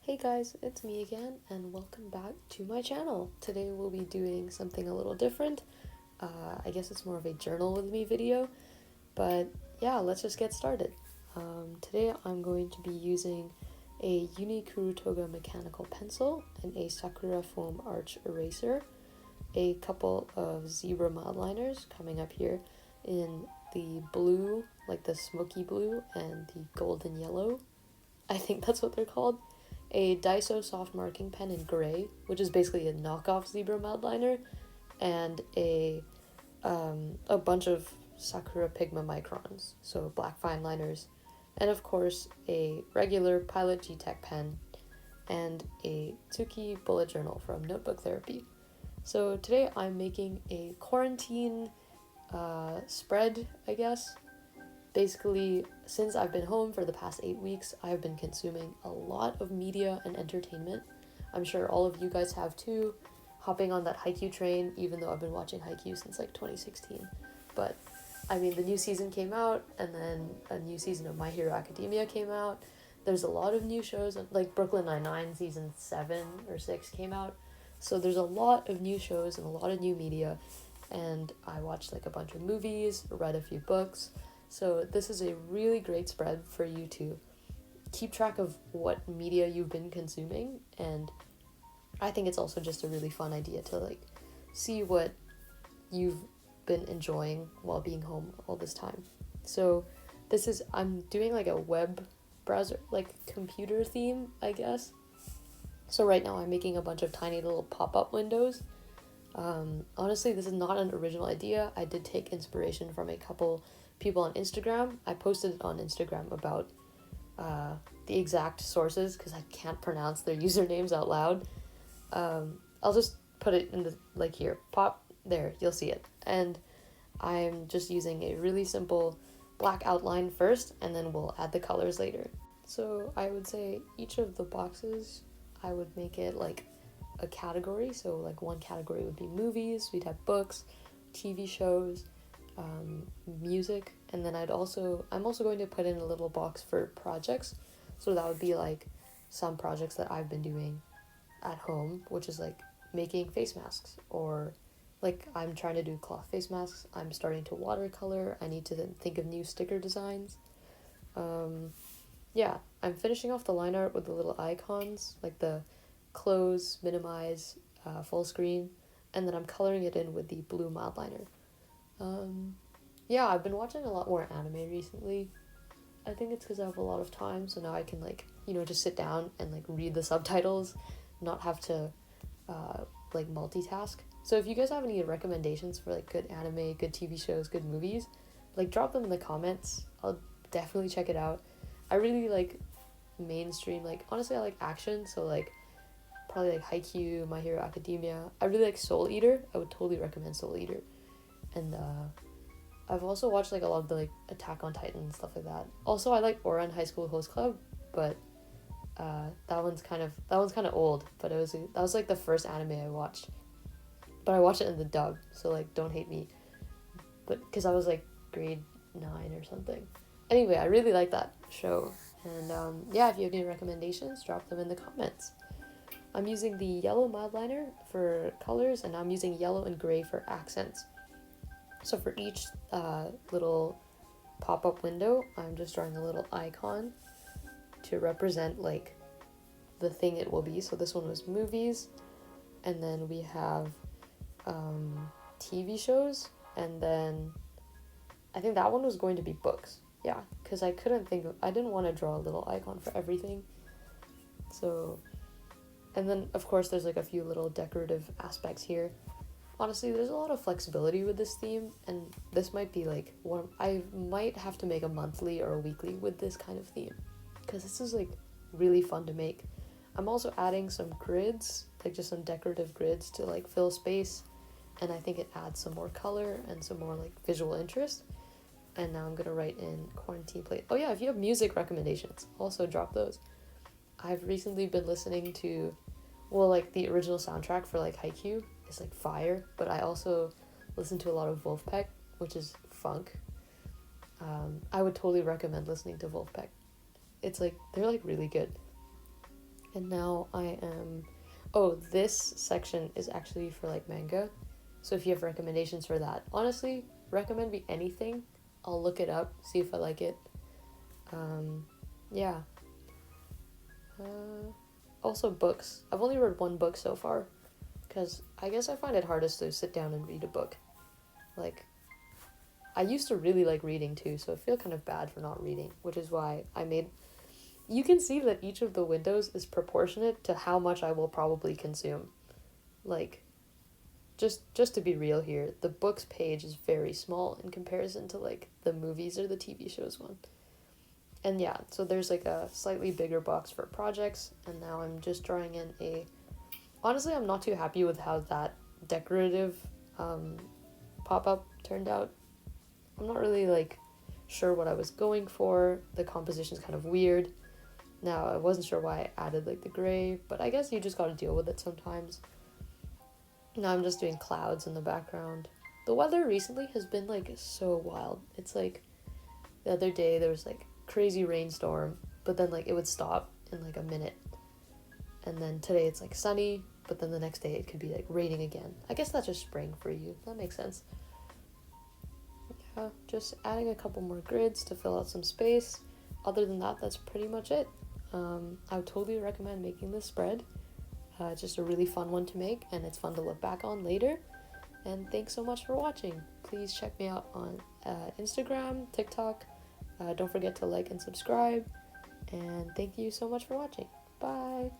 Hey guys, it's me again, and welcome back to my channel. Today we'll be doing something a little different. I guess it's more of a journal with me video, but yeah, let's just get started. Today I'm going to be using a Unikurutoga mechanical pencil and a Sakura foam arch eraser, a couple of zebra mildliners coming up here in the blue, like the smoky blue, and the golden yellow. I think that's what they're called. A Daiso soft marking pen in gray, which is basically a knockoff zebra mildliner, and a bunch of Sakura Pigma microns, so black fine liners, and of course a regular Pilot G-Tech pen, and a Tsuki bullet journal from Notebook Therapy. So today I'm making a quarantine spread, I guess. Basically, since I've been home for the past 8 weeks, I've been consuming a lot of media and entertainment. I'm sure all of you guys have too, hopping on that Haikyuu train, even though I've been watching Haikyuu since like 2016. But, I mean, the new season came out, and then a new season of My Hero Academia came out. There's a lot of new shows, like Brooklyn Nine-Nine season 7 or 6 came out. So there's a lot of new shows and a lot of new media, and I watched like a bunch of movies, read a few books. So this is a really great spread for you to keep track of what media you've been consuming, and I think it's also just a really fun idea to like see what you've been enjoying while being home all this time. So I'm doing like a web browser, like computer theme, I guess. So right now I'm making a bunch of tiny little pop-up windows. Honestly, this is not an original idea. I did take inspiration from a couple people on Instagram. I posted it on Instagram about the exact sources because I can't pronounce their usernames out loud. I'll just put it in the, like here, pop, there, you'll see it. And I'm just using a really simple black outline first, and then we'll add the colors later. So I would say each of the boxes, I would make it like a category. So like one category would be movies, we'd have books, TV shows, music, and then I'm also going to put in a little box for projects. So that would be like some projects that I've been doing at home, which is like making face masks, or like I'm trying to do cloth face masks. I'm starting to watercolor. I need to then think of new sticker designs. Yeah, I'm finishing off the line art with the little icons, like the close, minimize, full screen, and then I'm coloring it in with the blue mildliner. Yeah, I've been watching a lot more anime recently. I think it's because I have a lot of time, so now I can like, just sit down and like read the subtitles, not have to like multitask. So if you guys have any recommendations for like good anime, good TV shows, good movies, like drop them in the comments. I'll definitely check it out. I really like mainstream, like honestly I like action, so like probably like Haikyuu, My Hero Academia. I really like Soul Eater. I would totally recommend Soul Eater. And I've also watched like a lot of the like Attack on Titan and stuff like that. Also, I like Ouran High School Host Club, but that one's kind of old. But that was like the first anime I watched. But I watched it in the dub, so like don't hate me. But because I was like grade 9 or something. Anyway, I really like that show. And yeah, if you have any recommendations, drop them in the comments. I'm using the yellow mildliner for colors, and I'm using yellow and gray for accents. So for each little pop-up window, I'm just drawing a little icon to represent like the thing it will be. So this one was movies, and then we have TV shows, and then I think that one was going to be books. Yeah, because I didn't want to draw a little icon for everything. So, and then of course there's like a few little decorative aspects here. Honestly, there's a lot of flexibility with this theme, and this might be like I might have to make a monthly or a weekly with this kind of theme, because this is like really fun to make. I'm also adding some grids, like just some decorative grids to like fill space, and I think it adds some more color and some more like visual interest. And now I'm gonna write in quarantine plate. Oh yeah, if you have music recommendations, also drop those. I've recently been listening to, like the original soundtrack for like Haikyuu is like fire, but I also listen to a lot of Wolfpack, which is funk. I would totally recommend listening to Wolfpack. It's like, they're like really good. And now I am... Oh, this section is actually for like manga. So if you have recommendations for that, honestly, recommend me anything. I'll look it up, see if I like it. Yeah. Also books. I've only read one book so far, because I guess I find it hardest to sit down and read a book. Like, I used to really like reading too, so I feel kind of bad for not reading, which is why I made... You can see that each of the windows is proportionate to how much I will probably consume. Like, just to be real here, the books page is very small in comparison to like the movies or the TV shows one. And yeah, so there's like a slightly bigger box for projects, and now I'm just drawing in a... Honestly, I'm not too happy with how that decorative pop-up turned out. I'm not really like sure what I was going for. The composition's kind of weird. Now, I wasn't sure why I added like the gray, but I guess you just gotta deal with it sometimes. Now I'm just doing clouds in the background. The weather recently has been like so wild. It's like the other day there was like crazy rainstorm, but then like it would stop in like a minute. And then today it's like sunny, but then the next day it could be like raining again. I guess that's just spring for you. That makes sense. Yeah, just adding a couple more grids to fill out some space. Other than that, that's pretty much it. I would totally recommend making this spread. It's just a really fun one to make, and it's fun to look back on later. And thanks so much for watching. Please check me out on Instagram, TikTok. Don't forget to like and subscribe. And thank you so much for watching. Bye!